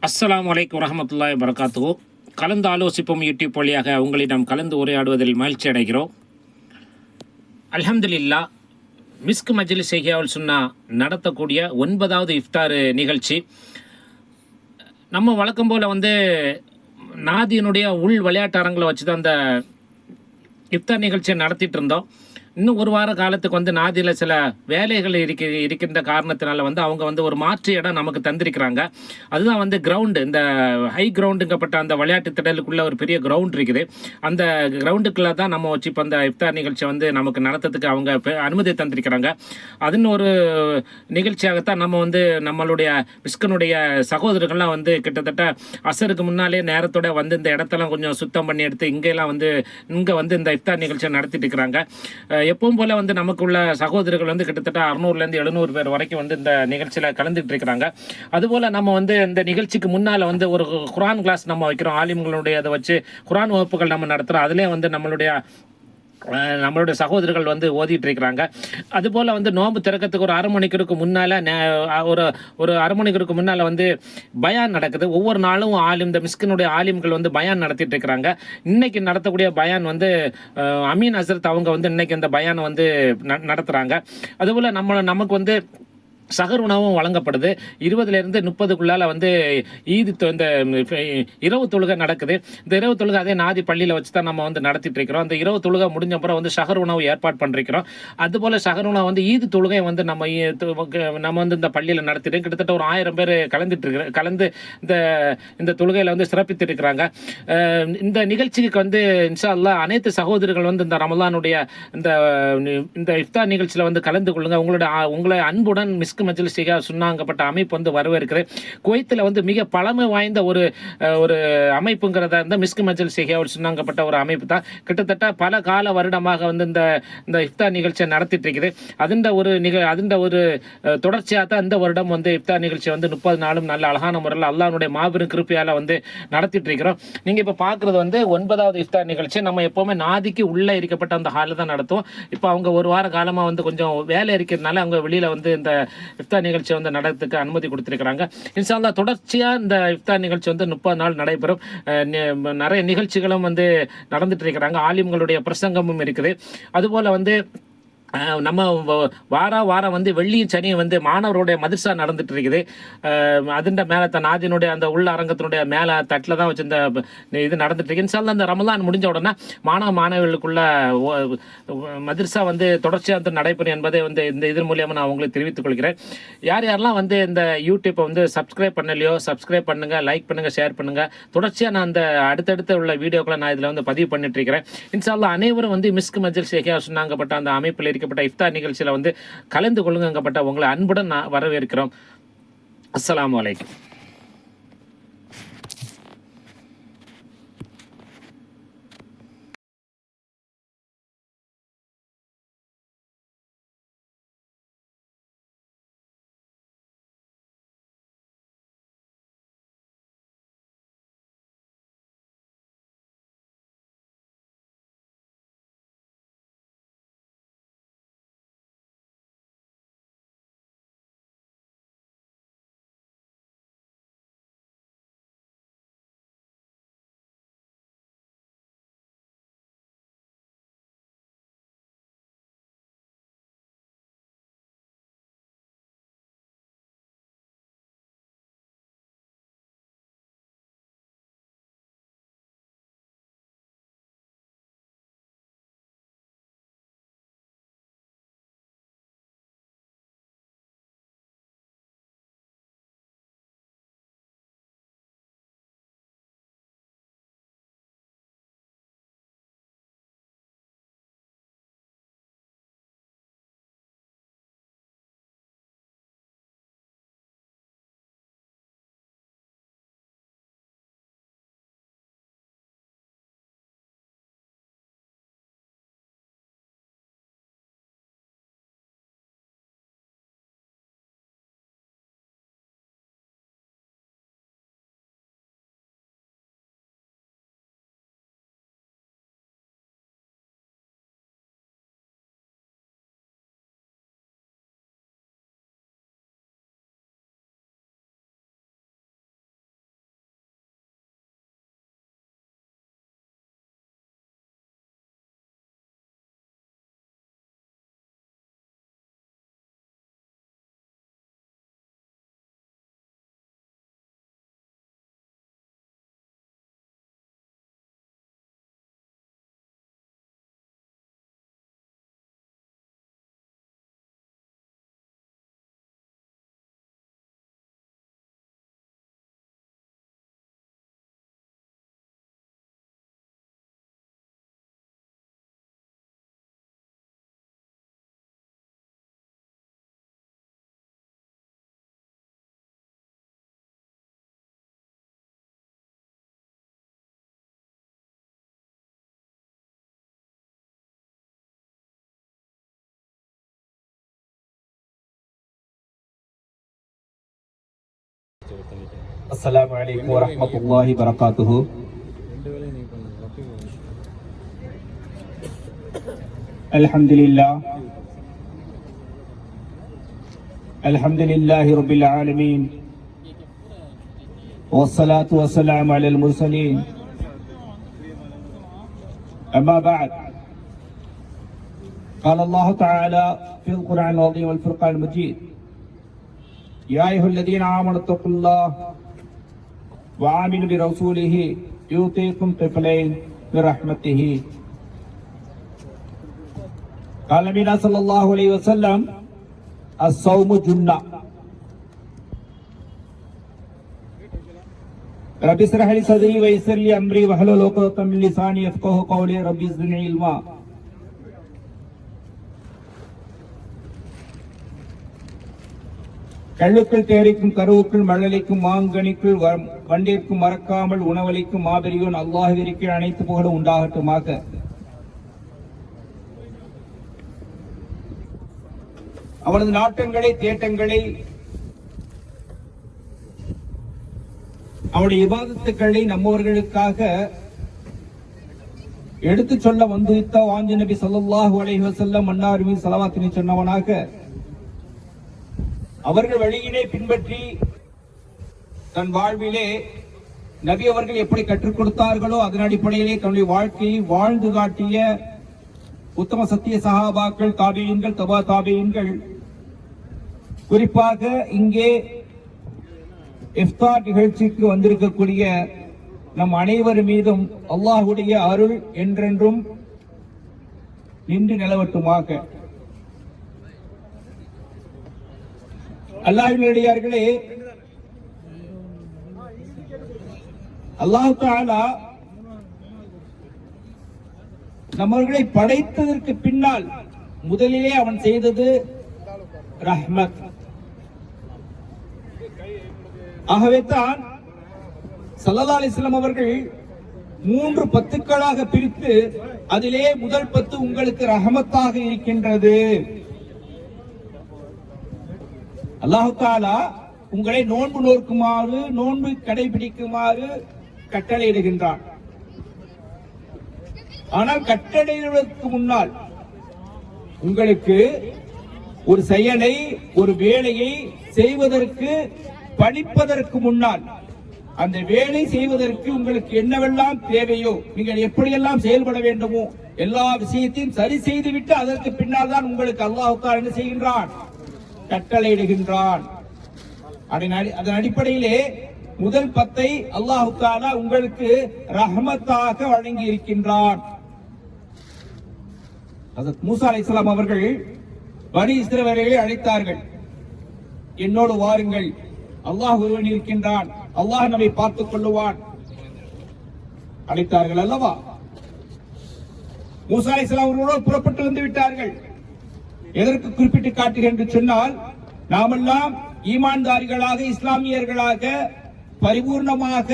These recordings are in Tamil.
அஸ்ஸலாமு அலைக்கும் வரஹ்மத்துல்லாஹி வபரகாத்துஹு. கலந்து ஆலோசிப்போம் யூடியூப் வழியாக உங்களிடம் கலந்து உரையாடுவதில் மகிழ்ச்சி அடைகிறோம். அல்ஹம்துலில்லாஹ், மிஸ்க் மஜ்லிஸ் இஹ்யாவுல் சுன்னா நடத்தக்கூடிய 9வது இஃப்தார் நிகழ்ச்சி. நம்ம வழக்கம் போல நாதியினுடைய உள் விளையாட்டு அரங்கில் வச்சு தான் அந்த இஃப்தார் நிகழ்ச்சியை நடத்திட்டு இருந்தோம். இன்னும் ஒரு வார காலத்துக்கு நாதியில் சில வேலைகள் இருக்கின்ற காரணத்தினால அவங்க ஒரு மாற்று இடம் நமக்கு தந்திருக்கிறாங்க. அதுதான் கிரவுண்டு, இந்த ஹை கிரவுண்டுங்கப்பட்ட அந்த விளையாட்டு திடலுக்குள்ள ஒரு பெரிய கிரவுண்ட் இருக்குது. அந்த கிரவுண்டுக்குள்ள தான் நம்ம வச்சு இப்போ அந்த இஃப்தார் நிகழ்ச்சி நமக்கு நடத்துறதுக்கு அவங்க அனுமதி தந்திருக்கிறாங்க. அதுன்னு ஒரு நிகழ்ச்சியாகத்தான் நம்ம நம்மளுடைய மிஸ்கனுடைய சகோதரர்கள்லாம் கிட்டத்தட்ட அசருக்கு முன்னாலே நேரத்தோட இந்த இடத்தெல்லாம் கொஞ்சம் சுத்தம் பண்ணி எடுத்து இங்கெல்லாம் இங்கே இந்த இஃப்தார் நிகழ்ச்சியை நடத்திட்டு இருக்கிறாங்க. எப்பவும் போல நமக்குள்ள சகோதரர்கள் கிட்டத்தட்ட 600லேருந்து 700 பேர் வரைக்கும் இந்த நிகழ்ச்சியில் கலந்துட்டு இருக்கிறாங்க. அதுபோல் நம்ம இந்த நிகழ்ச்சிக்கு முன்னால் ஒரு குரான் கிளாஸ் நம்ம வைக்கிறோம். ஆலிம்களுடைய அதை வச்சு குரான் வகுப்புகள் நம்ம நடத்துகிறோம். அதிலே நம்மளுடைய சகோதரர்கள் ஓதிட்டு இருக்கிறாங்க. அதுபோல் நோன்பு திறக்கிறதுக்கு ஒரு அரை மணிக்கு முன்னால் ஒரு அரை மணிக்கு முன்னால் பயான் நடக்குது. ஒவ்வொரு நாளும் இந்த மிஸ்கினுடைய ஆலிம்கள் பயான் நடத்திட்டு இருக்கிறாங்க. இன்னைக்கு நடத்தக்கூடிய பயான் அமீன் ஹசரத் அவங்க இன்னைக்கு இந்த பயான் நடத்துகிறாங்க. அதுபோல் நமக்கு சகர் உணவும் வழங்கப்படுது. 20லேருந்து 30க்குள்ளால ஈது இந்த இரவு தொழுகை நடக்குது. இந்த இரவு தொழுகை அதே நாதி பள்ளியில் வச்சு தான் நம்ம நடத்திட்டு இருக்கிறோம். அந்த இரவு தொழுகை முடிஞ்ச அப்புறம் சகர் உணவு ஏற்பாடு பண்ணிருக்கிறோம். அதுபோல் சகர் உணவு ஈது தொழுகை நம்ம இந்த பள்ளியில் நடத்திட்டு கிட்டத்தட்ட ஒரு 1000 பேர் கலந்து இந்த தொழுகையில் சிறப்பித்து இருக்கிறாங்க. இந்த நிகழ்ச்சிக்கு இன்ஷா அல்லாஹ் அனைத்து சகோதரர்கள் இந்த ரமலானுடைய இந்த இஃப்தார் நிகழ்ச்சியில் கலந்து கொள்ளுங்க. உங்களை அன்புடன் மிஸ்க் மஜ்லிஸ் இஹ்யாவுல் சுன்னாங்கப்பட்ட அமைப்பு வரவேற்கிறது. குவைத்தில் மிக பழமை வாய்ந்த ஒரு அமைப்புங்கிறத மிஸ்க் மஜ்லிஸ் இஹ்யாவுல் சுன்னாங்கப்பட்ட ஒரு அமைப்பு தான். கிட்டத்தட்ட பல கால வருடமாக இந்த இஃப்தார் நிகழ்ச்சியை நடத்திட்டு இருக்குது. அதிண்ட ஒரு தொடர்ச்சியாக தான் இந்த வருடம் இஃப்தார் நிகழ்ச்சி 30 நாளும் நல்ல அழகான முறையில் அல்லாஹ்வுடைய மாபெரும் கிருபையால் நடத்திட்டு இருக்கிறோம். நீங்கள் இப்போ பார்க்குறது 9வது இஃப்தார் நிகழ்ச்சி. நம்ம எப்போவுமே நாதிக்கு உள்ளே இருக்கப்பட்ட அந்த ஹாலில் தான் நடத்துவோம். இப்போ அவங்க ஒரு வார காலமாக கொஞ்சம் வேலை இருக்கிறதுனால அவங்க வெளியில் இந்த இஃப்தார் நிகழ்ச்சி நடத்துக்கு அனுமதி கொடுத்திருக்கிறாங்க. இன்ஷா அல்லாஹ் தொடர்ச்சியாக இந்த இஃப்தார் நிகழ்ச்சி 30 நாள் நடைபெறும். நிறைய நிகழ்ச்சிகளும் நடந்துட்டு இருக்கிறாங்க. ஆலிம்களுடைய பிரசங்கமும் இருக்குது. அதுபோல் நம்ம வாரம் வெள்ளியும் சனியும் மாணவருடைய மதர்சா நடந்துட்டு இருக்குது. அதுண்ட மேலே நாதினுடைய அந்த உள்ள அரங்கத்தினுடைய மேலே தட்டில் தான் வச்சு இந்த இது நடந்துட்டு இருக்கு. இன்ஷால்லா இந்த ரமலான் முடிஞ்ச உடனே மாணவர்களுக்குள்ள மதர்சா தொடர்ச்சியாக நடைபெறும் என்பதை இந்த இதன் மூலியமாக நான் உங்களுக்கு தெரிவித்துக் கொள்கிறேன். யாரெல்லாம் இந்த யூடியூப்பை சப்ஸ்கிரைப் பண்ணலையோ சப்ஸ்கிரைப் பண்ணுங்க, லைக் பண்ணுங்க, ஷேர் பண்ணுங்க. தொடர்ச்சியாக நான் அந்த அடுத்தடுத்த உள்ள வீடியோக்களை நான் இதில் பதிவு பண்ணிட்டு இருக்கிறேன். இன்ஷால்லா அனைவரும் மிஸ்க் மஜ்லிஸ் இஹ்யாவுல் சுன்னாங்கப்பட்ட அந்த அமைப்பில் இஃப்தார் நிகழ்ச்சியில் கலந்து கொள்ளுங்கப்பட்ட உங்களை அன்புடன் வரவேற்கிறோம். அஸ்ஸலாமு அலைக்கும். அஸ்ஸலாமு அலைக்கும் வரஹ்மத்துல்லாஹி வபரகாத்துஹு. அல்ஹம்துலில்லாஹி ரப்பில் ஆலமீன் வஸ்ஸலாத்து வஸ்ஸலாமு அலல் முர்ஸலீன். அம்மா பஅத். قال الله تعالى في القرآن العظيم والفرقان المجيد: يا أيها الذين آمنوا اتقوا الله وآمنوا برسوله يؤتكم كفلين برحمته. قال النبي صلى الله عليه وسلم: الصوم جنة. رب اشرح لي صدري ويسر لي أمري واحلل عقدة من لساني يفقهوا قولي. رب زدني علما. கல்லுக்குள் தேரிக்கும் கருவுக்குள் மழலைக்கும் மாங்கனிக்குள் வண்டிற்கும் மறக்காமல் உணவளிக்கும் மாபெரியோன் அல்லாஹ்விற்கு அனைத்து புகழும் உண்டாகட்டுமாக. அவனது நாட்டங்களை தேட்டங்களை அவனுடைய இபாதத்துக்களை நம்மவர்களுக்காக எடுத்து சொல்ல வந்துவித்த வாஞ்சி நபி ஸல்லல்லாஹு அலைஹி வஸல்லம் மன்னாருமி ஸலவாத்தினை சொன்னவனாக அவர்கள் வழியினை பின்பற்றி தன் வாழ்விலே நபி அவர்கள் எப்படி கற்றுக் கொடுத்தார்களோ அதன் அடிப்படையிலே தன்னுடைய வாழ்க்கையை வாழ்ந்து காட்டிய உத்தம சத்திய சஹாபாக்கள், தாபியீன்கள், தபா தாபியீன்கள், குறிப்பாக இங்கே இஃப்தார் நிகழ்ச்சிக்கு வந்திருக்கக்கூடிய நம் அனைவர் மீதும் அல்லாஹ்வுடைய அருள் என்றென்றும் நின்று நிலவட்டுமாக. அல்லாஹ்வினுடையார்களே, அல்லாஹ் தஆலா நம்மவர்களை படைத்ததற்கு பின்னால் முதலிலே அவன் செய்தது ரஹ்மத். ஆகவே தான் ஸல்லல்லாஹு அலைஹி வஸல்லம் அவர்கள் 3 பத்துக்களாக பிரித்து அதிலே முதல் 10 உங்களுக்கு ரஹமத்தாக இருக்கின்றது. அல்லாஹ் தஆலா உங்களை நோன்பு நோக்குமாறு, நோன்பு கடைபிடிக்குமாறு கட்டளையிடுகின்றான். ஆனால் கட்டளையிடுவதற்கு முன்னால் உங்களுக்கு ஒரு செயலை, ஒரு வேலையை செய்வதற்கு பணிப்பதற்கு முன்னால் அந்த வேலை செய்வதற்கு உங்களுக்கு என்னவெல்லாம் தேவையோ, நீங்கள் எப்படியெல்லாம் செயல்பட வேண்டுமோ எல்லா விஷயத்தையும் சரி செய்துவிட்டு அதற்கு பின்னால் தான் உங்களுக்கு அல்லாஹ் தஆலா என்ன செய்கின்றான்? கட்டளையிடுகின்றான். அதன் அடிப்படையிலே முதல் 10 அல்லாஹ் தஆலா உங்களுக்கு ரஹ்மத்தாக வழங்கி இருக்கின்றான். ஹஜ்ரத் மூசா அலைஹிஸ்ஸலாம் அவர்கள் பனி இஸ்ரவேலர்களை அழைத்தார்கள். என்னோடு வாருங்கள், அல்லாஹ் ஒருவன் இருக்கின்றான், அல்லாஹ் நம்மை பார்த்துக் கொள்ளுவான். அழைத்தார்கள் அல்லவா? மூசா அலைஹிஸ்ஸலாம் அவர்களோடு புறப்பட்டு வந்து விட்டார்கள். எதற்கு குறிப்பிட்டு காட்டுகிறேன் என்று சொன்னால், நாமெல்லாம் ஈமான்தாரிகளாக, இஸ்லாமியர்களாக பரிபூர்ணமாக,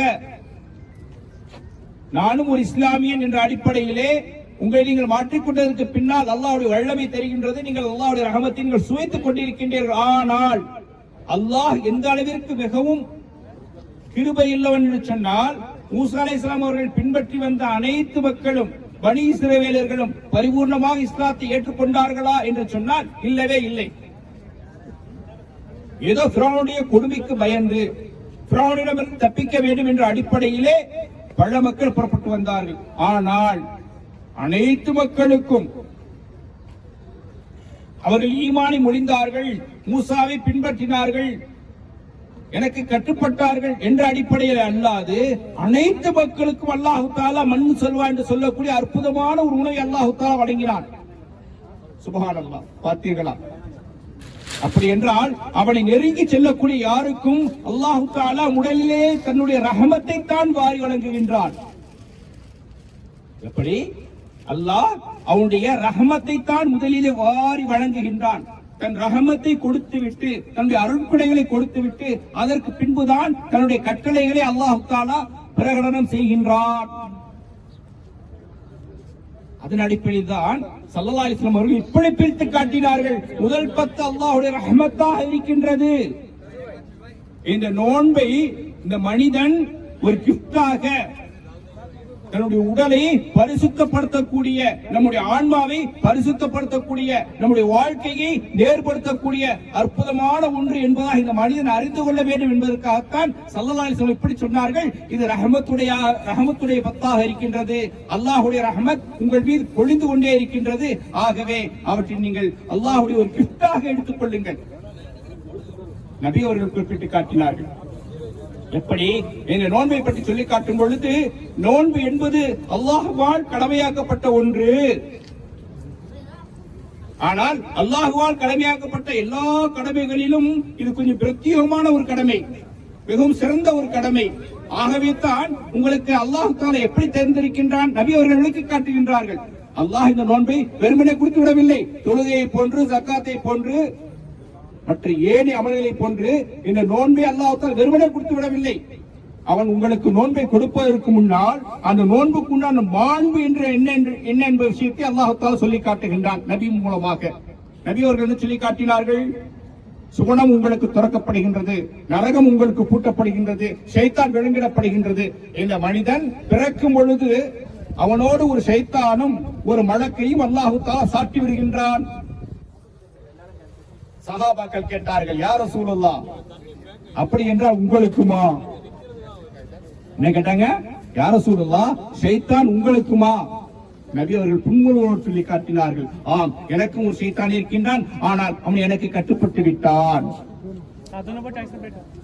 நானும் ஒரு இஸ்லாமியன் என்ற அடிப்படையிலே உங்களை நீங்கள் மாற்றிக்கொண்டதற்கு பின்னால் அல்லாஹ்வுடைய வல்லமை தெரிகின்றது. நீங்கள் அல்லாஹ்வுடைய ரஹமத்தை நீங்கள் சுவைத்துக் கொண்டிருக்கின்றீர்கள். ஆனால் அல்லாஹ் எந்த அளவிற்கு மிகவும் கிருபை இல்லவன் என்று சொன்னால், மூசா அலைஹிஸ்ஸலாம் அவர்கள் பின்பற்றி வந்த அனைத்து மக்களும், பனி இஸ்ரவேலர்களும் பரிபூர்ணமாக இஸ்லாத்தை ஏற்றுக்கொண்டார்களா என்று சொன்னால் இல்லவே இல்லை. ஏதோ ஃபிரௌனுடைய கொடுமைக்கு பயந்து ஃபிரௌனிடமிருந்து தப்பிக்க வேண்டும் என்ற அடிப்படையிலே பல மக்கள் புறப்பட்டு வந்தார்கள். ஆனால் அனைத்து மக்களுக்கும் அவர்கள் ஈமானை மொழிந்தார்கள், மூசாவை பின்பற்றினார்கள், எனக்கு கட்டுப்பட்டார்கள் என்ற அடிப்படையில் அல்லாது அனைத்து மக்களுக்கும் அல்லாஹ் தஆலா மண் செல்வா என்று சொல்லக்கூடிய அற்புதமான ஒரு உணவை அல்லாஹ் தஆலா வழங்கினான். சுப்ஹானல்லாஹ். பார்த்தீர்களா? அப்படி என்றால் அவனை நெருங்கி செல்லக்கூடிய யாருக்கும் அல்லாஹ் தஆலா முதலிலே தன்னுடைய ரஹமத்தை தான் வாரி வழங்குகின்றான். எப்படி? அல்லாஹ் அவனுடைய ரஹமத்தை தான் முதலிலே வாரி வழங்குகின்றான். தன் ரஹமத்தை கொடுத்து விட்டு, தன்னுடைய அருட்கொடைகளை கொடுத்து விட்டு, அதற்கு பின்புதான் தன்னுடைய கட்டளைகளை அல்லாஹ் தஆலா பிரகடனம் செய்கின்றான். அதன் அடிப்படையில் தான் ஸல்லல்லாஹு அலைஹி வஸல்லம் அவர்கள் இப்படி பிரித்து காட்டினார்கள். முதல் 10 அல்லாஹ்வுடைய ரஹமத்தாக இருக்கின்றது இந்த நோன்பை இந்த மனிதன் ஒரு கிஃப்டாக தன்னுடைய உடலை பரிசுத்தப்படுத்தக்கூடிய, நம்முடைய ஆன்மாவை பரிசுத்தப்படுத்தக்கூடிய, நம்முடைய வாழ்க்கையை நேர்படுத்தக்கூடிய அற்புதமான ஒன்று என்பதாக இந்த மனிதன் அறிந்து கொள்ள வேண்டும் என்பதற்காகத்தான் ஸல்லல்லாஹு அலைஹி வஸல்லம் இப்படி சொன்னார்கள். இது ரஹமத்துடைய பத்தாக இருக்கின்றது. அல்லாஹ்வுடைய ரஹமத் உங்கள் மீது பொழிந்து கொண்டே இருக்கின்றது. ஆகவே அவற்றை நீங்கள் அல்லாஹ்வுடைய ஒரு கிஃப்டாக எடுத்துக் கொள்ளுங்கள். நபி அவர்கள் குறிப்பிட்டு காட்டினார்கள். எப்படி இந்த நோன்பை பற்றி சொல்லி காட்டும் பொழுது, நோன்பு என்பது அல்லாஹ்வால் கடமையாக்கப்பட்ட ஒன்று. ஆனால் அல்லாஹ்வால் கடமையாக்கப்பட்ட எல்லா கடமைகளிலும் இது கொஞ்சம் பிரத்யேகமான ஒரு கடமை, மிகவும் சிறந்த ஒரு கடமை. ஆகவே தான் உங்களுக்கு அல்லாஹ் தஆலா எப்படி தேர்ந்தெடுக்கின்றான், நபி அவர்கள் விளக்கி காட்டுகின்றார்கள். அல்லாஹ் இந்த நோன்பை வெறுமனே கொடுத்து விடவில்லை. தொழுகையை போன்று, ஜக்காத்தை போன்று, மற்ற ஏனைய அமல்களை போன்று இந்த நோன்பை அல்லாஹ் வெறுமனே கொடுத்து விடவில்லை. அவன் உங்களுக்கு நோன்பை கொடுப்பதற்கு முன்னால் அந்த நோன்புக்கு உண்டான மாண்பு என்ற என்ன என்ப விஷயத்தை அல்லாஹ் சொல்லி காட்டுகின்றான் நபி மூலமாக. நபி அவர்கள் சொல்லி காட்டினார்கள், சுவனம் உங்களுக்கு திறக்கப்படுகின்றது, நரகம் உங்களுக்கு பூட்டப்படுகின்றது, ஷைத்தான் விழுங்கிடப்படுகின்றது. இந்த மனிதன் பிறக்கும் பொழுது அவனோடு ஒரு ஷைத்தானும் ஒரு மலக்கையும் அல்லாஹ் தஆலா சாட்டி விடுகின்றான். சஹாபாக்கள் கேட்டார்கள், யா ரசூலுல்லாஹ், அப்படி என்றால் உங்களுக்குமா? என்ன கேட்டாங்க? யா ரசூலுல்லாஹ், ஷைத்தான் உங்களுக்குமா? நபி அவர்கள் புன்முறுவலோடு சொல்லி காட்டினார்கள், ஆம், எனக்கும் ஒரு ஷைத்தான் இருக்கின்றான், ஆனால் அவன் எனக்கு கட்டுப்பட்டு விட்டான்.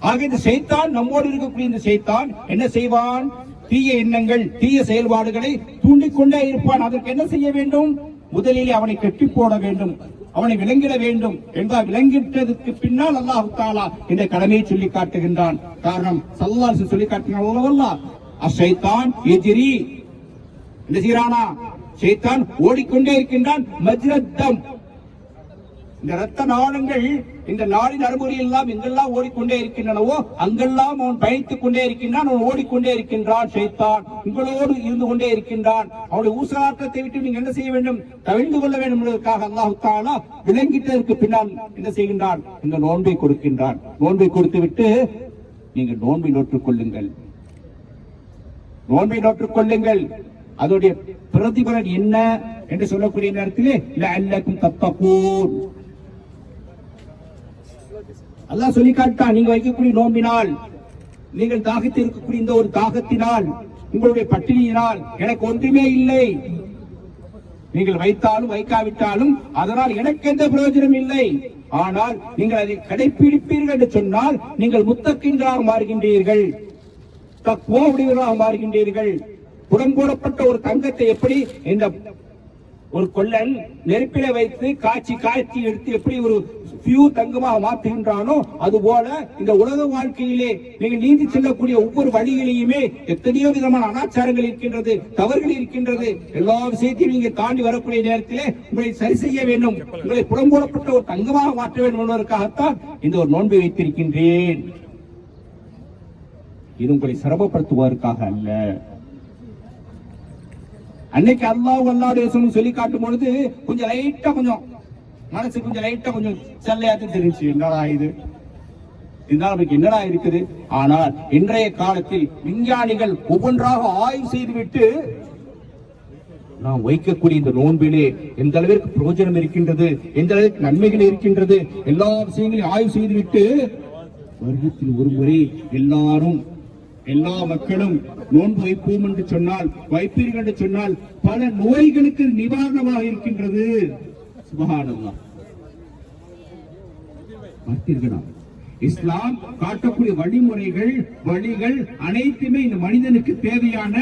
ஆக இந்த ஷைத்தான், நம்மோடு இருக்கக்கூடிய இந்த ஷைத்தான் என்ன செய்வான்? தீய எண்ணங்கள், தீய செயல்பாடுகளை தூண்டிக்கொண்டே இருப்பான். அதற்கு என்ன செய்ய வேண்டும்? முதலில் அவனை கட்டி போட வேண்டும், அவனை விளங்கிட வேண்டும். என்றால் விளங்கிட்டதற்கு பின்னால் அல்லாஹ் தஆலா இந்த கடமையை சொல்லி காட்டுகின்றான். காரணம் ஸல்லல்லாஹு அலைஹி வஸல்லம் சொல்லி காட்டுகிறான், அஷைத்தான் எஜ்ரி, என்ன செய்றானா? ஷைத்தான் ஓடிக்கொண்டே இருக்கின்றான். மஜ்ரத்தம், இந்த ரத்த நாளங்கள், இந்த நாடி நரம்புகள் எல்லாம் எங்கெல்லாம் ஓடிக்கொண்டே இருக்கின்றனவோ அங்கெல்லாம் அவன் பயணித்துக் கொண்டே இருக்கின்றான், அவன் ஓடிக்கொண்டே இருக்கின்றான். ஷைத்தான் உங்களோடு இருந்து கொண்டே இருக்கின்றான். அவனுடைய ஊசலாட்டத்தை விட்டு நீங்க என்ன செய்ய வேண்டும்? தவிர்த்து கொள்ள வேண்டும் என்பதற்காக அல்லாஹ் தஆலா விளங்கிட்டதற்கு பின்னால் என்ன செய்கின்றான்? இந்த நோன்பை கொடுக்கின்றான். நோன்பை கொடுத்து விட்டு நீங்கள் நோன்பை நோற்றுக் கொள்ளுங்கள், நோன்பை நோற்றுக் கொள்ளுங்கள். அதோடைய பிரதிபலன் என்ன என்று சொல்லக்கூடிய நேரத்திலே லஅல்லக்கும் தத்தகூன், அல்லாஹ் சொல்லி காட்டான், நீங்க வைக்கக்கூடிய நோம்பினால், நீங்கள் தாகத்தில் இருக்கக்கூடிய இந்த ஒரு தாகத்தினால், உங்களுடைய பட்டினியினால் எனக்கு ஒன்றுமே இல்லை. நீங்கள் வைத்தாலும் வைக்காவிட்டாலும் அதனால் எனக்கு எந்த பிரயோஜனம் இல்லை. ஆனால் நீங்கள் அதை கடைபிடிப்பீர்கள் என்று சொன்னால் நீங்கள் முத்தக்கின்றாக மாறுகின்றீர்கள், தக்வா உடையவர்களாக மாறுகின்றீர்கள். புடம்போடப்பட்ட ஒரு தங்கத்தை எப்படி இந்த ஒரு கொல்லன் நெருப்பில வைத்து காய்ச்சி எடுத்து எப்படி ஒரு தங்கமாக மாற்றுகின்றானோ, அதுபோல இந்த உலக வாழ்க்கையிலே நீங்கள் நீந்தி செல்லக்கூடிய ஒவ்வொரு வழியிலேயுமே எத்தனையோ விதமான அனாச்சாரங்கள் இருக்கின்றது, தவறுகள் இருக்கின்றது. எல்லா விஷயத்தையும் நீங்க தாண்டி வரக்கூடிய நேரத்திலே உங்களை சரி செய்ய வேண்டும், உங்களை புடம்போடப்பட்ட ஒரு தங்கமாக மாற்ற வேண்டும் என்பதற்காகத்தான் இந்த ஒரு நோன்பை வைத்திருக்கின்றேன். இது உங்களை சிரமப்படுத்துவதற்காக அல்ல. அன்னைக்கு அல்லாஹ்வுடைய சொல்லி காட்டும் பொழுது கொஞ்சம் லைட்டா, கொஞ்சம் மனசு கொஞ்சம் லைட்டா கொஞ்சம் செல்லையாத்து தெரிஞ்சு, என்னடா இது, நமக்கு என்னடா இருக்குது. ஆனால் இன்றைய காலத்தில் விஞ்ஞானிகள் ஒவ்வொன்றாக ஆய்வு செய்துவிட்டு நாம் வைக்கக்கூடிய இந்த நோன்பிலே எந்த அளவிற்கு பிரயோஜனம் இருக்கின்றது, எந்த அளவிற்கு நன்மைகள் இருக்கின்றது, எல்லா விஷயங்களையும் ஆய்வு செய்துவிட்டு வருடத்தில் ஒரு முறை எல்லா மக்களும் நோன்பு வைப்போம் என்று சொன்னால், வைப்பீர்கள் என்று சொன்னால் பல நோய்களுக்கு நிவாரணமாக இருக்கின்றது. சுப்ஹானல்லாஹ். இஸ்லாம் காட்டக்கூடிய வழிகள் அனைத்துமே இந்த மனிதனுக்கு தேவையான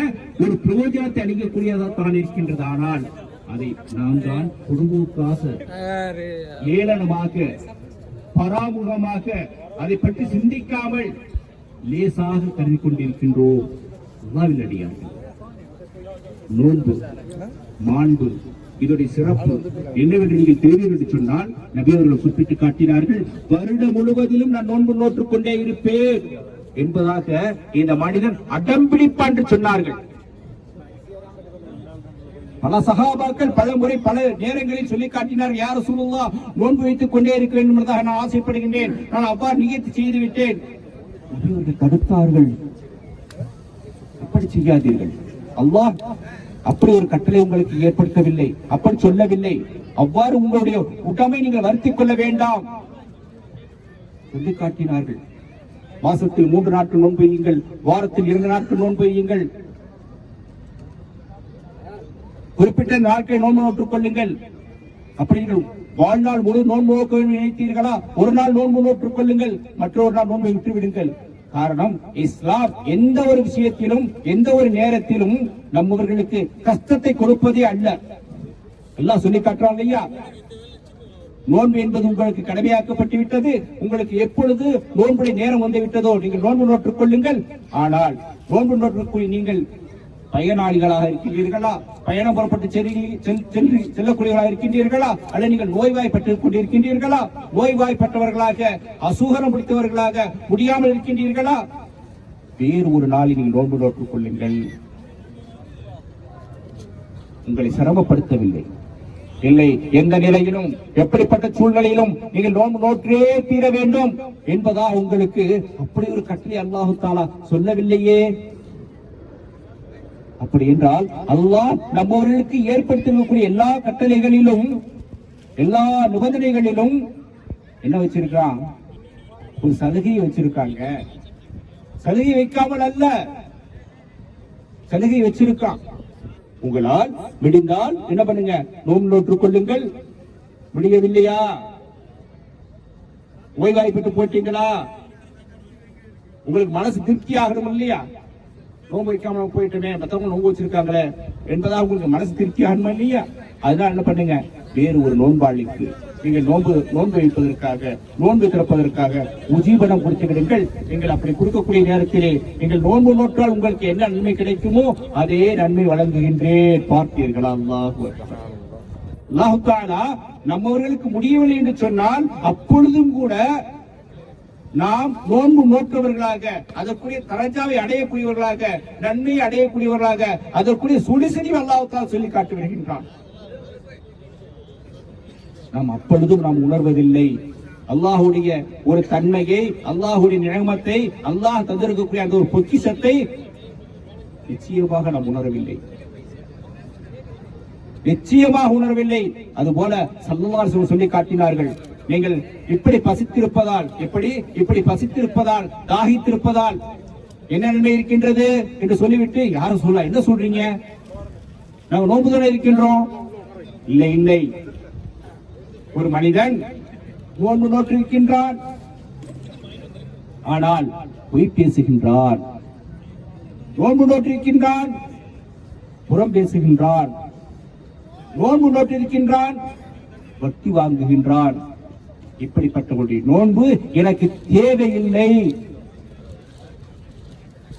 ஒரு பிரயோஜனத்தை அளிக்கக்கூடியதான் இருக்கின்றது. ஆனால் அதை நாம் தான் குடும்பக்காக ஏளனமாக பராமுகமாக அதை பற்றி சிந்திக்காமல் லேசாக கருதி கொண்டிருக்கின்றோம். நோன்பு மாண்பு இதோடைய சிறப்பு என்னவென்று நீங்கள் தெரியும் என்று சொன்னால், நபி அவர்கள் குறிப்பிட்டு காட்டினார்கள், வருடம் முழுவதிலும் நான் நோன்பு நோற்றுக் கொண்டே இருப்பேன் என்பதாக இந்த மனிதன் அடம்பிடிப்பான் என்று சொன்னார்கள். பல சகாபாக்கள் பல முறை பல நேரங்களில் சொல்லி காட்டினார், யா ரசூலுல்லாஹ், நோன்பு வைத்துக் கொண்டே இருக்க வேண்டும் என்பதாக நான் ஆசைப்படுகின்றேன், நான் அவ்வாறு நியத்து செய்து விட்டேன். நபியவர்கள் தடுத்தார்கள். அப்படி செய்யாதீர்கள். அல்லாஹ் அப்படி ஒரு கட்டளை உங்களுக்கு ஏற்படுத்தவில்லை, அப்படி சொல்லவில்லை. அவ்வாறு உங்களுடைய உடமை நீங்கள் வருத்திக் கொள்ள வேண்டாம் சொல்லி காட்டினார்கள். மாசத்தில் 3 நாட்கள் நோன்பு வையுங்கள், வாரத்தில் 2 நாட்கள் நோன்பு வையுங்கள், குறிப்பிட்ட நாட்களை நோன்பு நோட்டுக் கொள்ளுங்கள். அப்படி நீங்கள் வாழ்நாள் முழு நோன்பு நோக்க நினைத்தீர்களா, ஒரு நாள் நோன்பு நோட்டுக் கொள்ளுங்கள், மற்றொரு நாள் நோன்பை விட்டு விடுங்கள். காரணம், இஸ்லாம் எந்த ஒரு விஷயத்திலும் எந்த ஒரு நேரத்திலும் நம்மவர்களுக்கு கஷ்டத்தை கொடுப்பதே அல்ல. எல்லாம் சொல்லி காட்டுறாங்க இல்லையா? நோன்பு என்பது உங்களுக்கு கடமையாக்கப்பட்டு விட்டது. உங்களுக்கு எப்பொழுது நோன்புடைய நேரம் வந்து விட்டதோ நீங்கள் நோன்பு நோட்டுக் கொள்ளுங்கள். ஆனால் நோன்பு நோட்டுக்குள் நீங்கள் பயனாளிகளாக இருக்கின்றீர்களா, பயணம் புறப்பட்டு செல்லக்கூடியவர்களாக இருக்கின்றீர்களா, அல்லது நீங்கள் நோய்வாய்ப்பட்டுக் கொண்டிருக்கின்றீர்களா, நோய்வாய்ப்பட்டவர்களாக அசுகரம் பிடித்தவர்களாக முடியாமல் இருக்கின்றீர்களா, வேறு ஒரு நாளில் நீங்கள் நோன்பு நோட்டுக் கொள்ளுங்கள். உங்களை சிரமப்படுத்தவில்லை. இல்லை, எந்த நிலையிலும் எப்படிப்பட்ட சூழ்நிலையிலும் நீங்கள் நோன்பு நோற்றே தீர வேண்டும் என்பதா உங்களுக்கு அப்படி ஒரு கட்டளை அல்லாஹு தஆலா சொல்லவில்லையே. அப்படி என்றால் அல்லாஹ் நம்மவர்களுக்கு ஏற்படுத்தக்கூடிய எல்லா கட்டளைகளிலும் எல்லா நிபந்தனைகளிலும் என்ன வச்சிருக்கான்? ஒரு சலுகை வச்சிருக்காங்க. சலுகை வைக்காமல் அல்ல, சலுகை வச்சிருக்கான். உங்களால் விடிந்தால் என்ன பண்ணுங்க, நோன்பு நோற்றுக் கொள்ளுங்கள். முடியவில்லையா, ஓய்வாய்ப்பட்டு போட்டீங்களா, உங்களுக்கு மனசு திருப்தி ஆகணும் இல்லையா? நோன்பு வைக்காம போயிட்டோமே, மற்றவங்க நோன்பு வச்சிருக்காங்களே என்பதா உங்களுக்கு மனசு திருப்தி ஆகணுமா இல்லையா? அதனால என்ன பண்ணுங்க, வேறு ஒரு நோன்பாளிக்கு நீங்கள் நோன்பு வைப்பதற்காக, நோன்பு திறப்பதற்காக உஜீபனம் கொடுத்து விடுங்கள். நீங்கள் அப்படி கொடுக்கக்கூடிய நேரத்திலே நீங்கள் நோன்பு நோற்றால் உங்களுக்கு என்ன நன்மை கிடைக்குமோ அதே நன்மை வழங்குகின்றேன். பார்த்தீர்களா? அல்லாஹ் தஆலா நம்மவர்களுக்கு முடியவில்லை என்று சொன்னால் அப்பொழுதும் கூட நாம் நோன்பு நோற்றவர்களாக, அதற்குரிய தரஜாவை அடையக்கூடியவர்களாக, நன்மையை அடையக்கூடியவர்களாக, அதற்குரிய சுடிசரிவு அல்லாஹ் தஆலா சொல்லி காட்டி வருகின்றான். நாம் அப்பொழுதும் நாம் உணர்வதில்லை. அல்லாஹுடைய ஒரு தன்மையை, அல்லாஹுடைய நியமத்தை, அல்லாஹ் தந்திருக்கக்கூடிய அந்த ஒரு பொக்கிஷத்தை நிச்சயமாக நாம் உணரவில்லை, நிச்சயமாக உணரவில்லை. அதுபோல ஸல்லல்லாஹு அலைஹி வஸல்லம் சொல்லி காட்டினார்கள், நீங்கள் இப்படி பசித்திருப்பதால், இப்படி பசித்திருப்பதால், தாகித்திருப்பதால் என்ன நன்மை இருக்கின்றது என்று சொல்லிவிட்டு யாரும் சொல்ல, என்ன சொல்றீங்க, நாங்கள் நோன்பு தானே இருக்கின்றோம். இல்லை இல்லை, ஒரு மனிதன் நோன்பு நோற்றிருக்கின்றான், ஆனால் பொய் பேசுகின்றான். நோன்பு நோற்றிருக்கின்றான், புறம் பேசுகின்றான். நோன்பு நோற்றிருக்கின்றான், வட்டி வாங்குகின்றான். இப்படிப்பட்டவருடைய நோன்பு எனக்கு தேவையில்லை.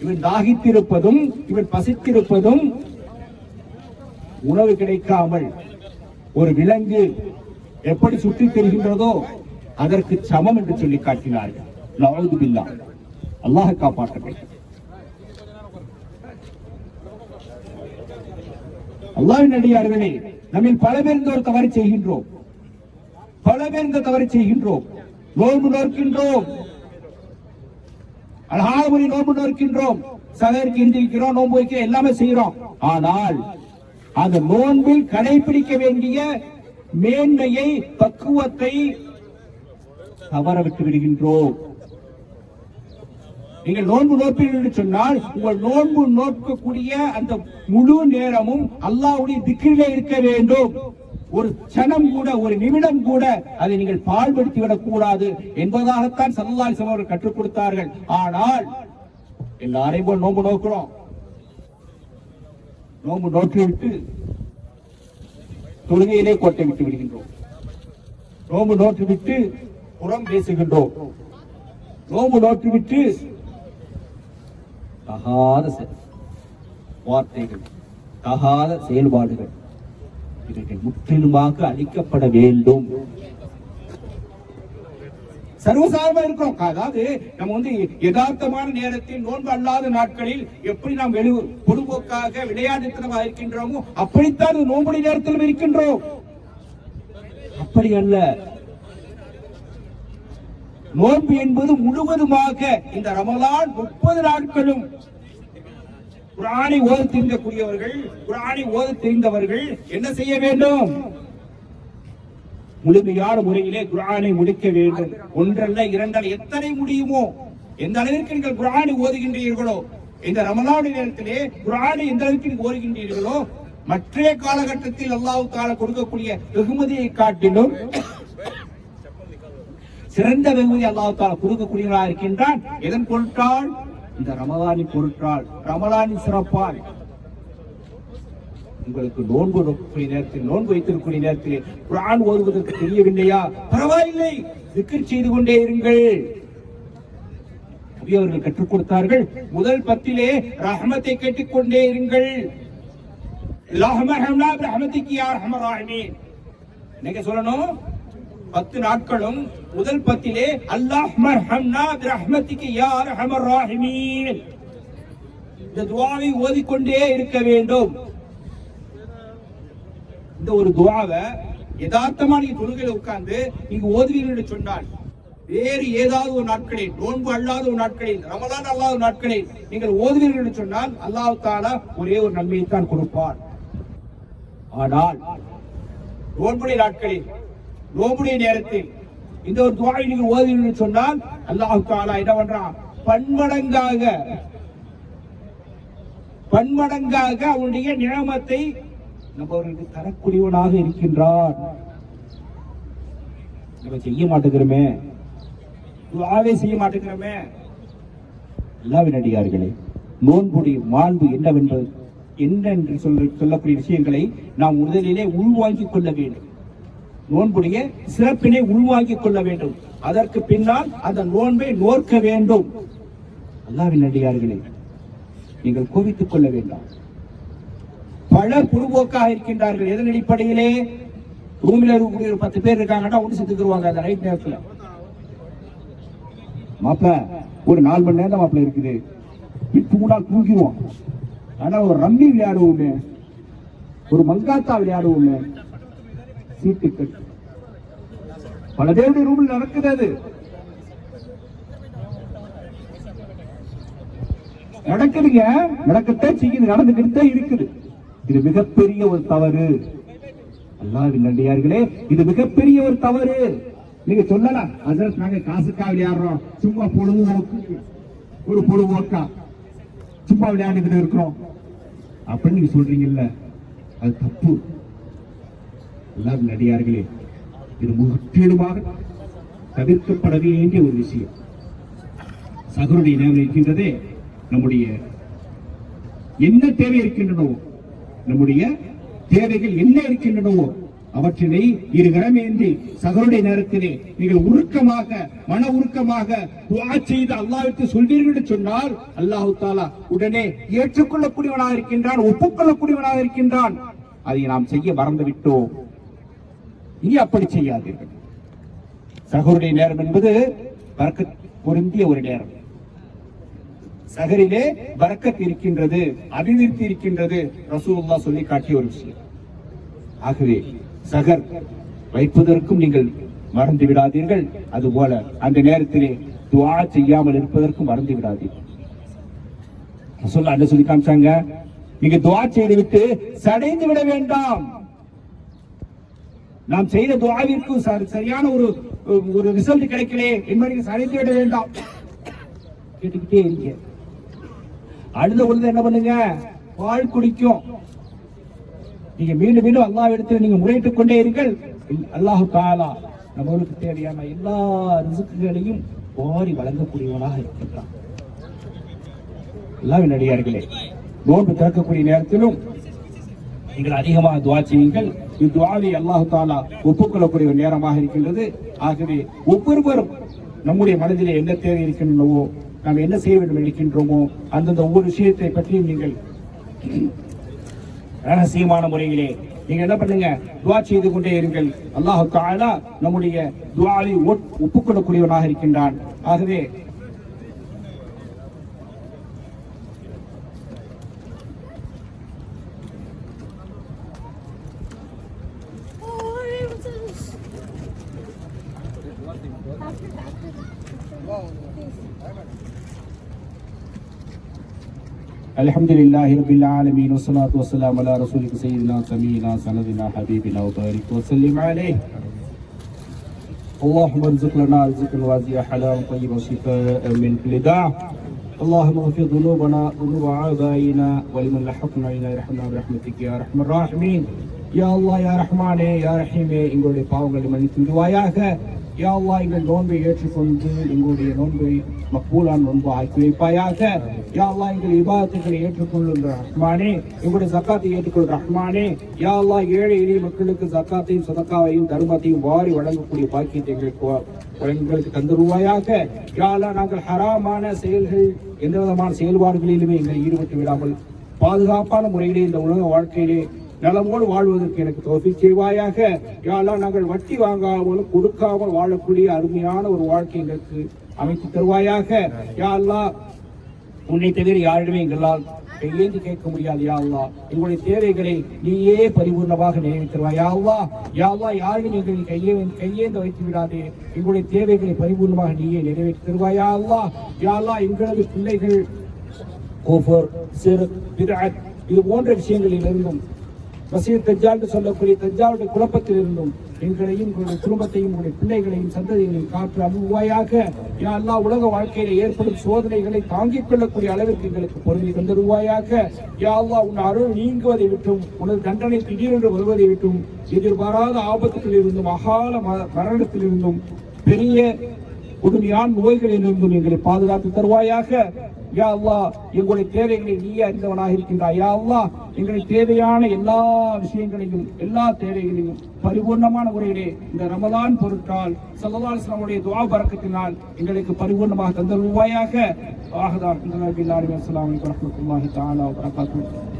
இவன் தாகித்திருப்பதும், இவன் பசித்திருப்பதும், உணவு கிடைக்காமல் ஒரு விலங்கு எப்படி சுற்றி தெரிகின்றதோ அதற்கு சமம் என்று சொல்லி காட்டினார்கள். நஅூது பில்லாஹ், அல்லாஹ் காப்பாற்ற வேண்டும். அல்லாஹ்வின் அடியார்களே, நம்மில் பல பேர் இந்த ஒரு தவறு செய்கின்றோம். பல பேர் இந்த தவறு செய்கின்றோம். நோன்பு நோக்கின்றோம், அழகான முறை நோன்பு நோக்கின்றோம், சகருக்கு எந்திரிக்கிறோம், நோன்பு வைக்க எல்லாமே செய்கிறோம். ஆனால் அந்த நோன்பில் கடைபிடிக்க வேண்டிய மேன்மையை, பக்குவத்தை தவற விட்டு விடுகின்றோம். நீங்கள் நோன்பு நோப்பீர்கள் என்று சொன்னால் உங்கள் நோன்பு நோக்கக்கூடிய அந்த முழு நேரமும் அல்லாஹ்வுடைய திக்ரிலே இருக்க வேண்டும். ஒரு க்ஷணம் கூட, ஒரு நிமிடம் கூட அதை நீங்கள் பாழ்படுத்தி விடக் கூடாது என்பதாகத்தான் ஸல்லல்லாஹு அலைஹி வஸல்லம் அவர்கள் கற்றுக் கொடுத்தார்கள். ஆனால் எல்லாரையும் போல் நோன்பு நோக்கிறோம், நோன்பு நோக்கிவிட்டு தொழுகையிலே கோட்டை விட்டு விடுகின்றோம், நோன்பு நோற்றுவிட்டு புறம் பேசுகின்றோம், நோன்பு நோற்றுவிட்டு தகாத வார்த்தைகள், தகாத செயல்பாடுகள், இவைகள் முற்றிலுமாக அழிக்கப்பட வேண்டும். சர்வசாரமா இருக்கும். அதாவது நம்ம யதார்த்தமான நேரத்தில், நோன்பு அல்லாத நாட்களில் எப்படி நாம் பொதுபோக்காக விளையாட்டுத்தனமாக இருக்கின்றோமோ அப்படித்தான் நோன்புடைய நேரத்திலும் இருக்கின்றோம். அப்படி அல்ல. நோன்பு என்பது முழுவதுமாக இந்த ரமலான் 30 நாட்களும் குர்ஆனை ஓத தெரிந்தக்கூடியவர்கள், குர்ஆனை ஓத தெரிந்தவர்கள் என்ன செய்ய வேண்டும்? முழுமையான முறையிலே குர்ஆனை முடிக்க வேண்டும். ஒன்றல்ல, இரண்டல்ல, எத்தனை முடியுமோ, எந்த அளவிற்கு நீங்கள் குர்ஆனை ஓதுகின்றீர்களோ, இந்த ரமலான் நேரத்திலே குர்ஆனை எந்த அளவிற்கு நீங்கள் ஓதுகின்றீர்களோ, மற்ற காலகட்டத்தில் அல்லாஹ் தஆலா கொடுக்கக்கூடிய வெகுமதியை காட்டிலும் சிறந்த வெகுமதி அல்லாஹ் தஆலா கொடுக்கக்கூடியவராக இருக்கின்றான். எதன் பொருட்டால்? இந்த ரமலானின் பொருட்டால், ரமலானின் சிறப்பால். உங்களுக்கு நோன்பு நோக்கக்கூடிய நேரத்தில், நோன்பு வைத்திருக்கக்கூடிய நேரத்தில் குர்ஆன் ஓதுவதற்கு தெரியவில்லையா? பரவாயில்லை, திக்ர் செய்து கொண்டே இருங்கள். நபி அவர்கள் கற்றுக் கொடுத்தார்கள், முதல் 10 ரஹ்மத்தை கேட்டுக்கொண்டே இருங்கள். நீங்க சொல்லணும், 10 நாட்களும் முதல் 10 அல்லாஹ்மர்ஹம்னா பிரஹ்மத்திக யா அர்ஹமர் ராஹிமீன் இந்த துஆவை ஓதிக்கொண்டே இருக்க வேண்டும். இந்த ஒரு துஆவை யதார்த்தமா நீங்க தொழுகையில உட்கார்ந்து நீங்க ஓதுவீர்கள் என்று சொன்னால், வேறு ஏதாவது ஒரு நாட்களில், நோன்பு அல்லாத ஒரு நாட்களில், ரமலான் அல்லாத ஒரு நாட்களில் நீங்கள் ஓதுவீர்கள் என்று சொன்னால் அல்லாஹ் தஆலா ஒரே ஒரு நன்மையை தான் கொடுப்பார். ஆனால் நோன்புடைய நாட்களில், நோன்புடைய நேரத்தில் இந்த ஒரு துஆவை நீங்கள் ஓதுவீர்கள் என்று சொன்னால் அல்லாஹ் தஆலா என்ன பண்றான்? பன்மடங்காக அவனுடைய நியமத்தை நம்மவர்களுக்கு தரக்கூடியவனாக இருக்கின்றான். நம்ம செய்ய மாட்டேங்கிறோமே, துஆவே செய்ய மாட்டேங்கிறோமே. அல்லாஹ்வின் அடியார்களே, நோன்புடைய மாண்பு என்னென்று சொல்லக்கூடிய விஷயங்களை நாம் முதலிலே உள்வாங்கிக் கொள்ள வேண்டும். நோன்புடைய சிறப்பினை உள்வாங்கிக் கொள்ள வேண்டும். அதற்கு பின்னால் அந்த நோன்பை நோக்க வேண்டும். அல்லாஹ்வின் அடியார்களே, நீங்கள் கோபித்துக் கொள்ள வேண்டாம். பலர் பொதுபோக்காக இருக்கின்றார்கள். எதன் அடிப்படையிலே? ரூமில் இருக்கக்கூடிய 10 பேர் இருக்காங்கன்னா ஒன்று செத்துக்குருவாங்க அந்த ரைட் நேரத்தில். மாப்பிள ஒரு 4 மணி நேரம் மாப்பிள இருக்குது, தூடா தூக்கிடுவோம். ஆனா ஒரு ரம்மி விளையாடுவோமே, ஒரு மங்காத்தா விளையாடுவோமே, சீட்டு கட்டு பல பேருடைய ரூமில் நடக்குது. அது நடக்குதுங்க, நடக்கத்தான் செய்யுது, நடந்துகிட்டே இருக்குது. இது மிகப்பெரிய ஒரு தவறு. அல்லாஹ்வின் நல்லடியார்களே, இது மிகப்பெரிய ஒரு தவறு. நீங்க சொல்லலாம், ஹஜ்ரத் நாங்க காசுக்கா விளையாடுறோம், சும்மா பொழுதுபோக்கு, ஒரு பொழுதுபோக்கா சும்மா விளையாண்டுக்கிட்டு இருக்கிறோம் அப்படின்னு நீங்க சொல்றீங்கல்ல, அது தப்பு. அல்லாஹ்வின் நல்லடியார்களே, இது முற்றிலுமாக தவிர்க்கப்பட வேண்டிய ஒரு விஷயம். சகருடைய நேரம் இருக்கின்றதே, நம்முடைய என்ன தேவை இருக்கின்றனோ, நம்முடைய தேவைகள் என்ன இருக்கின்றனவோ அவற்றினை இருகரமேந்தி சகருடைய நேரத்திலே நீங்கள் உருக்கமாக, மன உருக்கமாக துஆ செய்து அல்லாஹ்விற்கு சொல்வீர்கள் என்று சொன்னால் அல்லாஹ் தஆலா உடனே ஏற்றுக்கொள்ளக்கூடியவனாக இருக்கின்றான், ஒப்புக்கொள்ளக்கூடியவனாக இருக்கின்றான். அதை நாம் செய்ய மறந்து விட்டோம். இனி அப்படி செய்யாதீர்கள். சகருடைய நேரம் என்பது பரக்கத் பொருந்திய ஒரு நேரம். சகரிலே பரக்கத் இருக்கின்றது, அபிவிருத்தி இருக்கின்றது, ரசூலுல்லாஹ் சொல்லி காட்டிய ஒரு விஷயம். ஆகவே சகர் வைப்பதற்கும் நீங்கள் மறந்து விடாதீர்கள். அதுபோல அந்த நேரத்திலே துஆ செய்யாமல் இருப்பதற்கும் மறந்து விடாதீர்கள். ரசூலுல்லாஹ் என்ன சொல்லி காமிச்சாங்க? நீங்க துஆ செய்து விட்டு சடைந்து விட வேண்டாம். நாம் செய்த துஆவிற்கு சரியான ஒரு ரிசல்ட் கிடைக்கலே என்பதை சடைந்து விட வேண்டாம். கேட்டுக்கிட்டே இருங்க. அழுத பொழுது என்ன பண்ணுங்க? பால் குடிக்கும். நீங்க மீண்டும் மீண்டும் அல்லாஹ் இடத்தில் நீங்க முறையிட்டுக் கொண்டே இருங்கள். அல்லாஹ் தஆலா நம்மளுக்கு தேவையான எல்லா ரிஸ்குகளையும் வாரி வழங்கக்கூடியவனாக இருக்கின்றான். அல்லாஹ்வின் அடியார்களே, நோன்பு திறக்கக்கூடிய நேரத்திலும் நீங்கள் அதிகமாக துஆ செய்யுங்கள். இத்துஆவை அல்லாஹ் தஆலா ஒப்புக்கொள்ளக்கூடிய ஒரு நேரமாக இருக்கின்றது. ஆகவே ஒவ்வொருவரும் நம்முடைய மனதிலே என்ன தேவை இருக்கின்றனவோ, நாம் என்ன செய்ய வேண்டும் இருக்கின்றோமோ, அந்தந்த ஒவ்வொரு விஷயத்தை பற்றியும் நீங்கள் ரகசியமான முறையிலே நீங்க என்ன பண்ணுங்க? துஆ செய்து கொண்டே இருங்கள். அல்லாஹ் தஆலா நம்முடைய துஆவை ஒப்புக்கொள்ளக்கூடியவனாக இருக்கின்றான். ஆகவே After الحمد لله رب العالمين والصلاة والسلام على رسولك سيدنا سمينا سندنا حبيبنا وبارك وسلم عليه اللهم ارزق لنا رزقا واسعا حلالا طيبا شفاء من كل داء اللهم اغفر ذنوبنا ذنوب آبائنا ولمن لحقنا إلى رحمنا برحمتك يا أرحم الراحمين يا الله يا ரஹ்மானே யா ரஹீமே எங்களுடைய பாவங்களை மன்னித்து விடுவாயாக யா அல்லாஹ் எங்கள் நோன்பை ஏற்றுக்கொண்டு எங்களுடைய நோன்பை மக்பூலான நோன்பு ஆக்கி வைப்பாயாக யா அல்லாஹ் எங்கள் இபாதத்துகளை ஏற்றுக்கொள்ளும் ரஹ்மானே எங்களுடைய ஜக்காத்தை ஏற்றுக்கொள்ளும் ரஹ்மானே யா அல்லாஹ் ஏழை எளிய மக்களுக்கு ஜக்காத்தையும் சதக்காவையும் தர்மத்தையும் வாரி வழங்கக்கூடிய பாக்கியத்தை எங்களுக்கு தந்துருவாயாக யா அல்லாஹ் நாங்கள் ஹராமான செயல்கள் எந்த விதமான செயல்பாடுகளிலுமே எங்களை ஈடுபட்டு விடாமல் பாதுகாப்பான முறையிலே இந்த உலக வாழ்க்கையிலே நலமோடு வாழ்வதற்கு எனக்கு தௌஃபீக் செய்வாயாக யா அல்லாஹ் நாங்கள் வட்டி வாங்காமலும் கொடுக்காமல் வாழக்கூடிய அருமையான ஒரு வாழ்க்கை எங்களுக்கு அமைத்து தருவாயாக யா அல்லாஹ் உன்னை தவிர யாரிடமே எங்களால் கையேந்தி கேட்க முடியாது யா அல்லாஹ் எங்களுடைய தேவைகளை நீயே பரிபூர்ணமாக நிறைவேற்றுவாய் யா அல்லாஹ் யாரையும் எங்களை கையேந்த வைத்து விடாதே எங்களுடைய தேவைகளை பரிபூர்ணமாக நீயே நிறைவேற்றி தருவாய் யா அல்லாஹ் எங்களது பிள்ளைகள் குஃபர் ஷிர்க் பித்அத் இது போன்ற விஷயங்களிலிருந்தும் மசீஹ் தஜ்ஜால் என்று சொல்லக்கூடிய தஜ்ஜாலுடைய குழப்பத்தில் இருந்தும் எங்களையும் எங்களுடைய குடும்பத்தையும் உங்களுடைய பிள்ளைகளையும் சந்ததிகளையும் காற்று அனுபவாயாக யா அல்லாஹ் உலக வாழ்க்கையில ஏற்படும் சோதனைகளை தாங்கிக் கொள்ளக்கூடிய அளவிற்கு எங்களுக்கு பொறுமை தந்துருவாயாக யா அல்லாஹ் உன் அருள் நீங்குவதை விட்டும் உனது தண்டனை திடீரென்று வருவதை விட்டும் எதிர்பாராத ஆபத்துகளில் இருந்தும் அகால மரணத்தில் இருந்தும் பெரிய கொடுமையான நோய்களிலிருந்தும் எங்களை பாதுகாத்து தருவாயாக யா அல்லாஹ் எங்களுடைய தேவைகளை நீ அறிந்தவனாக இருக்கின்றாய் யா அல்லாஹ் எங்களுக்கு தேவையான எல்லா விஷயங்களையும் எல்லா தேவைகளையும் பரிபூர்ணமான முறையிலே இந்த ரமலான் பொருட்கள் ஸல்லல்லாஹு அலைஹி வஸல்லம் துஆ பரக்கத்தினால் எங்களுக்கு பரிபூர்ணமாக தந்தருவாயாக. அஸ்ஸலாமு அலைக்கும் வரஹ்மத்துல்லாஹி தஆலா வபரகாத்துஹு.